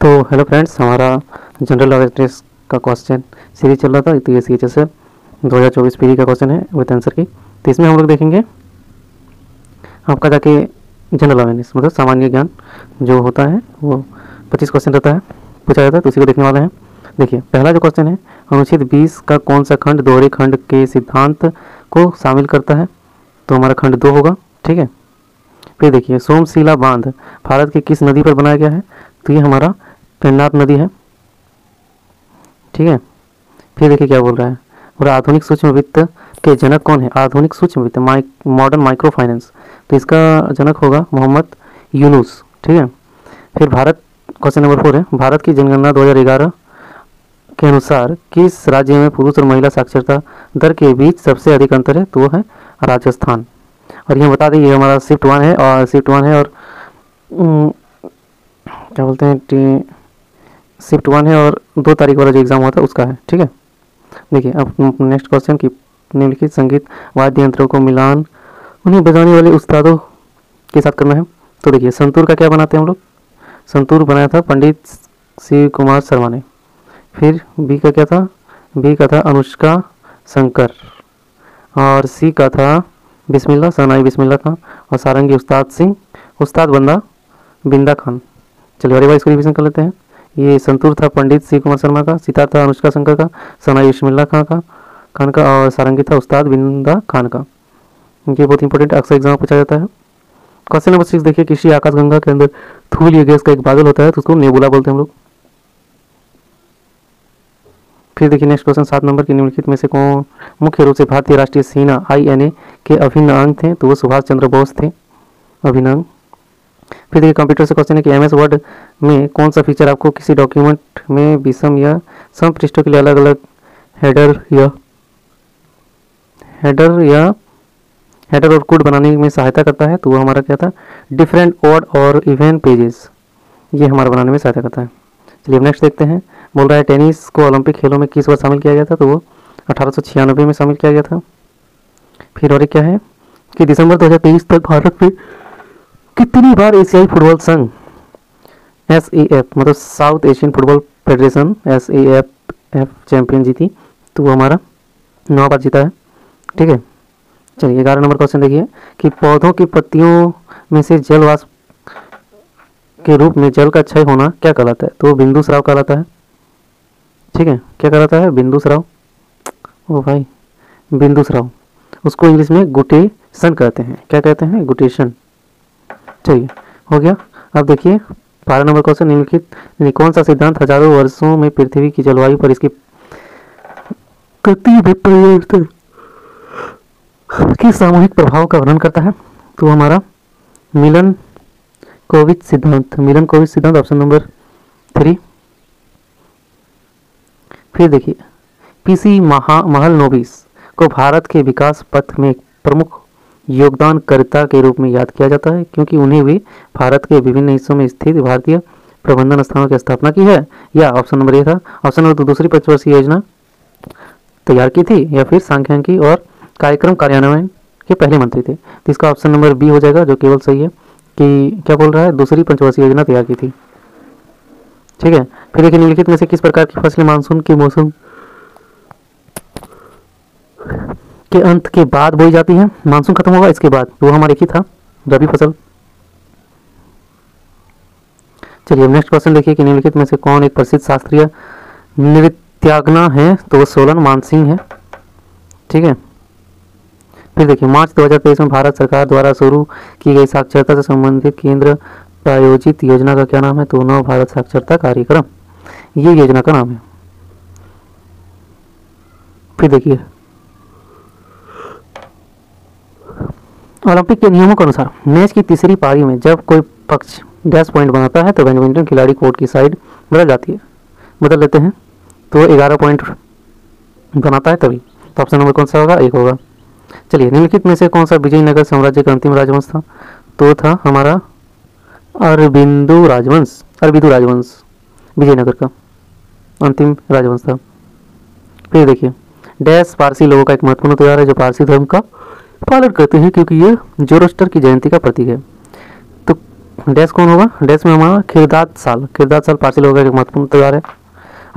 तो hello friends, हमारा general awareness का क्वेश्चन सीरीज चल रहा था। तो ये CHS है 2024 पीडी का क्वेश्चन है विद आंसर की। तो इसमें हम लोग देखेंगे आपका जाके जनरल अवेयरनेस मतलब सामान्य ज्ञान जो होता है वो 25 क्वेश्चन रहता है, पूछा जाता है, तो उसी को देखने वाले हैं। देखिए पहला जो क्वेश्चन है, अनुच्छेद 20 का कौन सा खंड दोहरे खंड के सिद्धांत को शामिल करता है? तो हमारा खंड 2 होगा। ठीक है। फिर देखिए सोमशिला बांध भारत की किस नदी पर बनाया गया है? तो ये हमारा पेन्नार नदी है। ठीक है। फिर देखिए क्या बोल रहा है, और आधुनिक सूक्ष्म वित्त के जनक कौन है? आधुनिक सूक्ष्म वित्त मॉडर्न माइक्रो फाइनेंस, तो इसका जनक होगा मोहम्मद यूनुस। ठीक है। फिर भारत, क्वेश्चन नंबर 4 है, भारत की जनगणना 2011 के अनुसार किस राज्य में पुरुष और महिला साक्षरता दर के बीच सबसे अधिक अंतर है? तो वो है राजस्थान। और ये बता दें ये हमारा शिफ्ट 1 है और क्या बोलते हैं शिफ्ट 1 है और 2 तारीख वाला जो एग्ज़ाम हुआ था उसका है। ठीक है। देखिए अब नेक्स्ट क्वेश्चन की निम्नलिखित संगीत वाद्य यंत्रों को मिलान उन्हें बजाने वाले उस्तादों के साथ करना है। तो देखिए संतूर का क्या बनाते हैं हम लोग? संतूर बनाया था पंडित शिव कुमार शर्मा ने। फिर बी का क्या था? बी का था अनुष्का शंकर, और सी का था बिस्मिल्लाह सनाई बिस्मिल्लाह खां, और सारंगी उस्ताद बंदा बिंदा खान। चलिए अरे भाई इसको रिविजन कर लेते हैं। ये संतूर था पंडित शिव कुमार शर्मा का, सितार था अनुष्का शंकर का, सनाई बिस्मिल्लाह खान का, और सारंगी था उस्ताद बिंदा खान का। ये बहुत इंपॉर्टेंट अक्सर एग्जाम में पूछा जाता है। क्वेश्चन नंबर 6 देखिए, किसी आकाशगंगा के अंदर धूल या गैस का एक बादल होता है तो उसको नेबुला बोलते हैं हम लोग। फिर देखिए नेक्स्ट क्वेश्चन 7 नंबर की, निम्नलिखित में से कौन मुख्य रूप से भारतीय राष्ट्रीय सेना INA के अभिन्न अंग थे? तो वो सुभाष चंद्र बोस थे, अभिन्न अंग। फिर देखिए कंप्यूटर से क्वेश्चन है कि MS वर्ड में कौन सा फीचर आपको किसी डॉक्यूमेंट में विषम या सम पृष्ठों के लिए अलग अलग हेडर और कोड बनाने में सहायता करता है? तो वो हमारा क्या था? डिफरेंट ऑड और इवन पेजेस, ये हमारा बनाने में सहायता करता है। चलिए नेक्स्ट देखते हैं। बोल रहा है टेनिस को ओलंपिक खेलों में किस वर्ष शामिल किया गया था? तो वो 1896 में शामिल किया गया था। फिर और क्या है कि दिसंबर 2023 तक भारत में कितनी बार एशियाई फुटबॉल संघ SAF मतलब south Asian football federation SAF champion जीती? तो वो हमारा 9 बार जीता है। ठीक है। चलिए 11 नंबर क्वेश्चन देखिए कि पौधों की पत्तियों में से जल वाष्प के रूप में जल का क्षय होना क्या कहलाता है? तो बिंदु स्राव कहलाता है। ठीक है। क्या कहलाता है? बिंदु स्राव। ओ भाई बिंदु स्राव, उसको इंग्लिश में गुटेशन कहते हैं। क्या कहते हैं? गुटेशन। चलिए हो गया। अब देखिए 12 नंबर क्वेश्चन, निम्नलिखित कौन सा सिद्धांत हजारों वर्षों में पृथ्वी की जलवायु पर इसकी गति में परिवर्तन के सामूहिक प्रभाव का वर्णन करता है? तो हमारा मिलनकोविच सिद्धांत ऑप्शन नंबर 3। फिर देखिए PC महलनोबिस को भारत के विकास पथ में प्रमुख योगदानकर्ता के रूप में याद किया जाता है क्योंकि उन्हें भी भारत के विभिन्न हिस्सों में स्थित भारतीय प्रबंधन स्थानों की स्थापना की है, या ऑप्शन नंबर ए था, ऑप्शन नंबर 2 दूसरी पंचवर्षीय योजना तैयार की थी, या फिर सांख्यिकी और कार्यक्रम कार्यान्वयन के पहले मंत्री थे? तो इसका ऑप्शन नंबर बी हो जाएगा, जो केवल सही है। कि क्या बोल रहा है? दूसरी पंचवर्षीय योजना तैयार की थी। ठीक है। फिर देखिए निम्नलिखित में से किस प्रकार की फसलें मानसून के मौसम के अंत के बाद बोई जाती है? मानसून खत्म होगा इसके बाद, वो हमारा एक ही था, रबी फसल। चलिए नेक्स्ट क्वेश्चन देखिए कि निम्नलिखित में से कौन एक प्रसिद्ध शास्त्रीय नृत्यांगना है? तो वो सोलन मानसिंह है। ठीक है। फिर देखिए मार्च 2023 में भारत सरकार द्वारा शुरू की गई साक्षरता से संबंधित केंद्र प्रायोजित योजना का क्या नाम है? तो नव भारत साक्षरता कार्यक्रम, ये योजना का नाम है। फिर देखिए ओलंपिक के नियमों के अनुसार मैच की तीसरी पारी में जब कोई पक्ष डैश पॉइंट बनाता है तो बैडमिंटन खिलाड़ी कोर्ट की साइड बदल लेते हैं, तो 11 पॉइंट बनाता है तभी। तो ऑप्शन नंबर कौन सा होगा? 1 होगा। चलिए निम्नलिखित में से कौन सा विजयनगर साम्राज्य का अंतिम राजवंश था? तो था हमारा अरबिंदु राजवंश विजयनगर का अंतिम राजवंश था। फिर देखिए डैश पारसी लोगों का एक महत्वपूर्ण त्योहार है जो पारसी धर्म का पालन करते हैं क्योंकि ये जोरोस्टर की जयंती का प्रतीक है। तो डैश कौन होगा? डैश में हमारा खिरदाद साल पार्सिल होगा, एक महत्वपूर्ण त्यौहार है।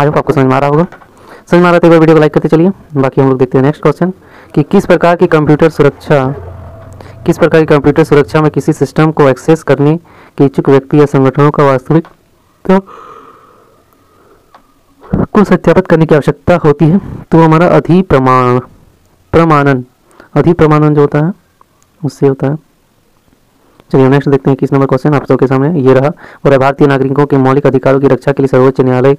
आई होप आपको समझ में आ रहा होगा। समझ में आ रहा है तो एक बार वीडियो को लाइक करते चलिए। बाकी हम लोग देखते हैं नेक्स्ट क्वेश्चन कि किस प्रकार की कंप्यूटर सुरक्षा में किसी सिस्टम को एक्सेस करने के इच्छुक व्यक्ति या संगठनों का वास्तविक को सत्यापित करने की आवश्यकता होती है। तो हमारा अधिप्रमाणन जो होता है उससे होता है। चलिए नेक्स्ट देखते हैं 21 नंबर क्वेश्चन आप सबके सामने ये रहा और भारतीय नागरिकों के मौलिक अधिकारों की रक्षा के लिए सर्वोच्च न्यायालय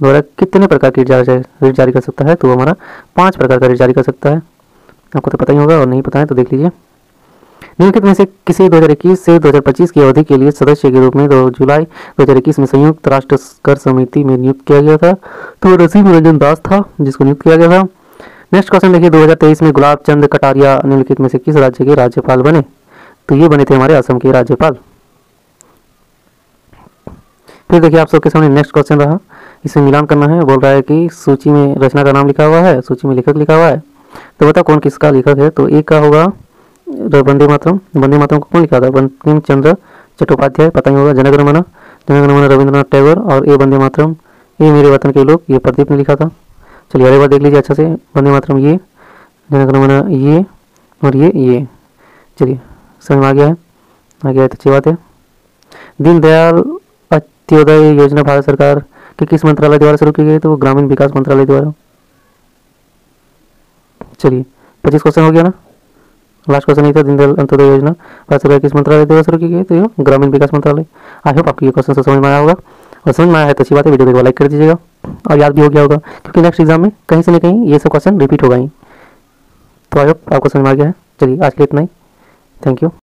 द्वारा कितने प्रकार की रिट जारी कर सकता है? तो हमारा 5 प्रकार का रिट जारी कर सकता है। आपको तो पता ही होगा और नहीं पता है तो देख लीजिए। निम्नलिखित में से किसी 2021 से 2025 की अवधि के लिए सदस्य के रूप में 2 जुलाई 2021 में संयुक्त राष्ट्र कर समिति में नियुक्त किया गया था? तो नसीब रंजन दास था जिसको नियुक्त किया गया था। नेक्स्ट क्वेश्चन देखिए 2023 में गुलाब चंद कटारिया निम्नलिखित में से किस राज्य के राज्यपाल बने? तो ये बने थे हमारे असम के राज्यपाल। फिर देखिए आप सबके सामने नेक्स्ट क्वेश्चन रहा, इसमें मिलान करना है। बोल रहा है कि सूची में रचना का नाम लिखा हुआ है, सूची में लेखक लिखा हुआ है, तो बताओ कौन किसका लेखक है? तो एक का होगा वंदे मातरम को कौन लिखा था? बंकिम चंद्र चट्टोपाध्याय, पता ही होगा। जनगण मन रविंद्रनाथ टैगोर और ए वंदे मातरम ये मेरे वतन के लोग, ये प्रदीप ने लिखा था। चलिए अगली बार देख लीजिए अच्छा से। वंदे मातरम ये, जनगण मन ये और ये। चलिए समझ में आ गया है तो अच्छी बात है। दीनदयाल अंत्योदय योजना भारत सरकार के किस मंत्रालय द्वारा शुरू की गई? तो वो ग्रामीण विकास मंत्रालय द्वारा। चलिए 25 क्वेश्चन हो गया ना। लास्ट क्वेश्चन नहीं था, दीनदयाल अंत्योदय योजना भारत सरकार किस मंत्रालय द्वारा शुरू की गई? तो ये ग्रामीण विकास मंत्रालय। आई होप आपको ये क्वेश्चन से समझ में आया होगा और समझ में आया है तो अच्छी बात है, वीडियो को लाइक कर दीजिएगा और याद भी हो गया होगा क्योंकि नेक्स्ट एग्जाम में कहीं से न कहीं ये सब क्वेश्चन रिपीट होगा ही। तो आई होप आपको समझ में आ गया है। चलिए आज के लिए इतना ही, थैंक यू।